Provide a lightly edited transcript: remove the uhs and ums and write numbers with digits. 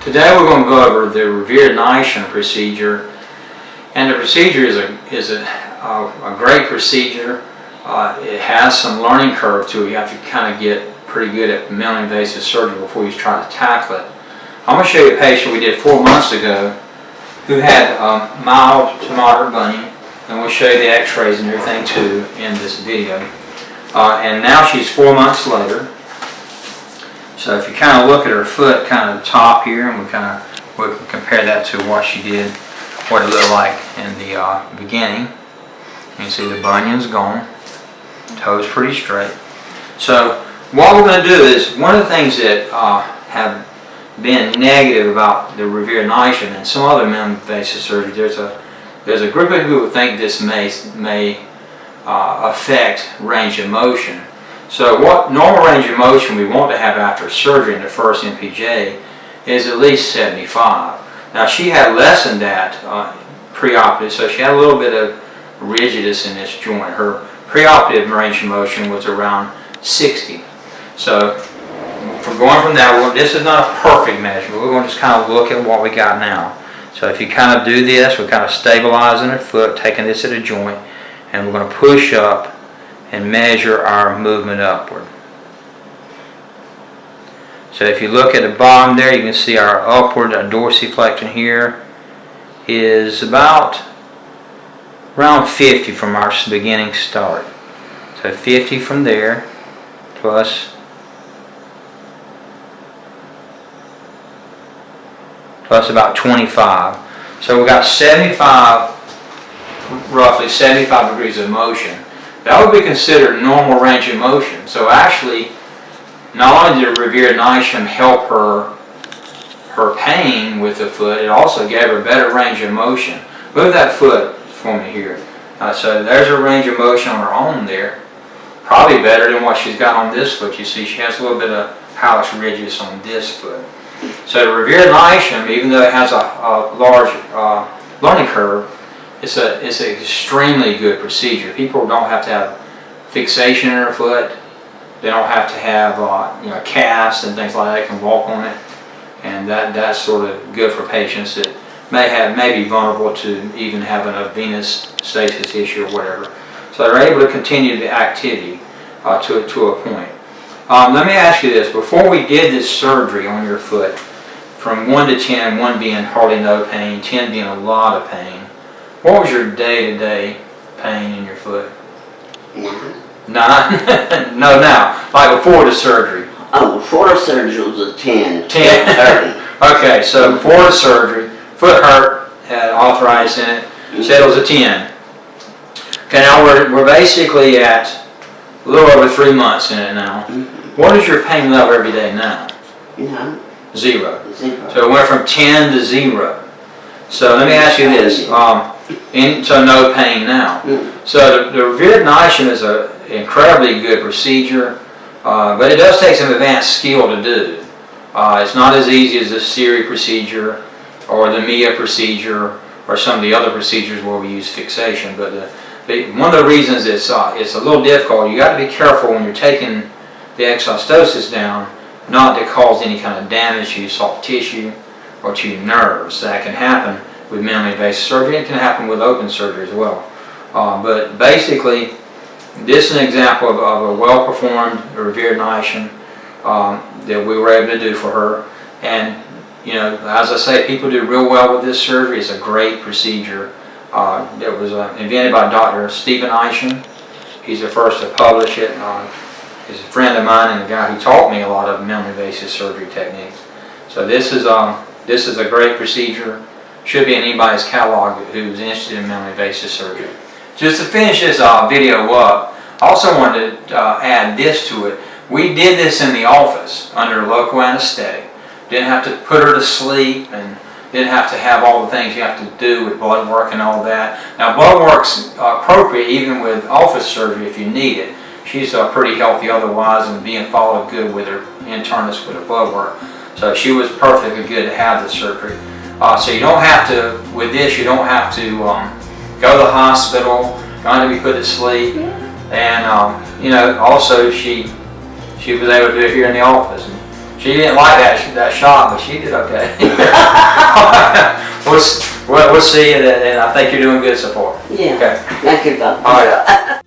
Today we're going to go over the Reverdin Isham procedure, and the procedure is a great procedure. It has some learning curve to it. You have to kind of get pretty good at minimally invasive surgery before you try to tackle it. I'm going to show you a patient we did 4 months ago who had mild to moderate bunion, and we'll show you the x-rays and everything too in this video. And now she's 4 months later. So if you kind of look at her foot, kind of the top here, and we can compare that to what she did, what it looked like in the beginning. You can see the bunion's gone, toes pretty straight. So what we're going to do is, one of the things that have been negative about the Reverdin Isham and some other minimally invasive surgery, there's a group of people who think this may affect range of motion. So what normal range of motion we want to have after surgery in the first MPJ is at least 75. Now she had less than that preoperative, so she had a little bit of rigidness in this joint. Her preoperative range of motion was around 60. So for going from that, this is not a perfect measurement. We're going to just kind of look at what we got now. So if you kind of do this, we're kind of stabilizing her foot, taking this at a joint, and we're going to push up and measure our movement upward. So if you look at the bottom there, you can see our upward dorsiflexion here is about around 50 from our beginning start. So 50 from there plus about 25. So we got 75, roughly 75 degrees of motion. That would be considered normal range of motion. So actually, not only did Reverdin Isham help her pain with the foot, it also gave her better range of motion. Move that foot for me here. So there's her range of motion on her own there. Probably better than what she's got on this foot. You see she has a little bit of hallux rigidus on this foot. So the Reverdin Isham, even though it has a large learning curve, it's an extremely good procedure. People don't have to have fixation in their foot. They don't have to have casts and things like that. They can walk on it, and that's sort of good for patients that may be vulnerable to even having a venous stasis issue or whatever. So they're able to continue the activity to a point. Let me ask you this: before we did this surgery on your foot, from 1 to 10, 1 being hardly no pain, 10 being a lot of pain, what was your day-to-day pain in your foot? 9. 9? No, now. Like before the surgery. Oh, before the surgery was a 10. 10. Okay, so before the surgery, foot hurt, had arthritis in it, said it was a 10. Okay, now we're basically at a little over 3 months in it now. What is your pain level every day now? 0. So it went from 10 to 0. So let me ask you this. So no pain now. So the Reverdin Isham is an incredibly good procedure, but it does take some advanced skill to do. It's not as easy as the SERI procedure or the MIAA procedure or some of the other procedures where we use fixation. But one of the reasons it's a little difficult, you got to be careful when you're taking the exostosis down, not to cause any kind of damage to your soft tissue or to your nerves. That can happen with minimally invasive surgery. It can happen with open surgery as well. But basically, this is an example of a well-performed Reverdin Isham that we were able to do for her. And as I say, people do real well with this surgery. It's a great procedure. It was invented by Dr. Stephen Isham. He's the first to publish it. He's a friend of mine and a guy who taught me a lot of minimally invasive surgery techniques. So this is a great procedure. Should be in anybody's catalog who's interested in minimally invasive surgery. Just to finish this video up, I also wanted to add this to it. We did this in the office under local anesthetic. Didn't have to put her to sleep and didn't have to have all the things you have to do with blood work and all that. Now blood work's appropriate even with office surgery if you need it. She's pretty healthy otherwise and being followed good with her internist with her blood work. So she was perfectly good to have the surgery. So you don't have to, with this, you don't have to go to the hospital, don't have to be put to sleep. And also she was able to do it here in the office. And She didn't like that shot, but she did okay. We'll see you, and I think you're doing good so far. Yeah. Okay. Thank you, Bob. All right.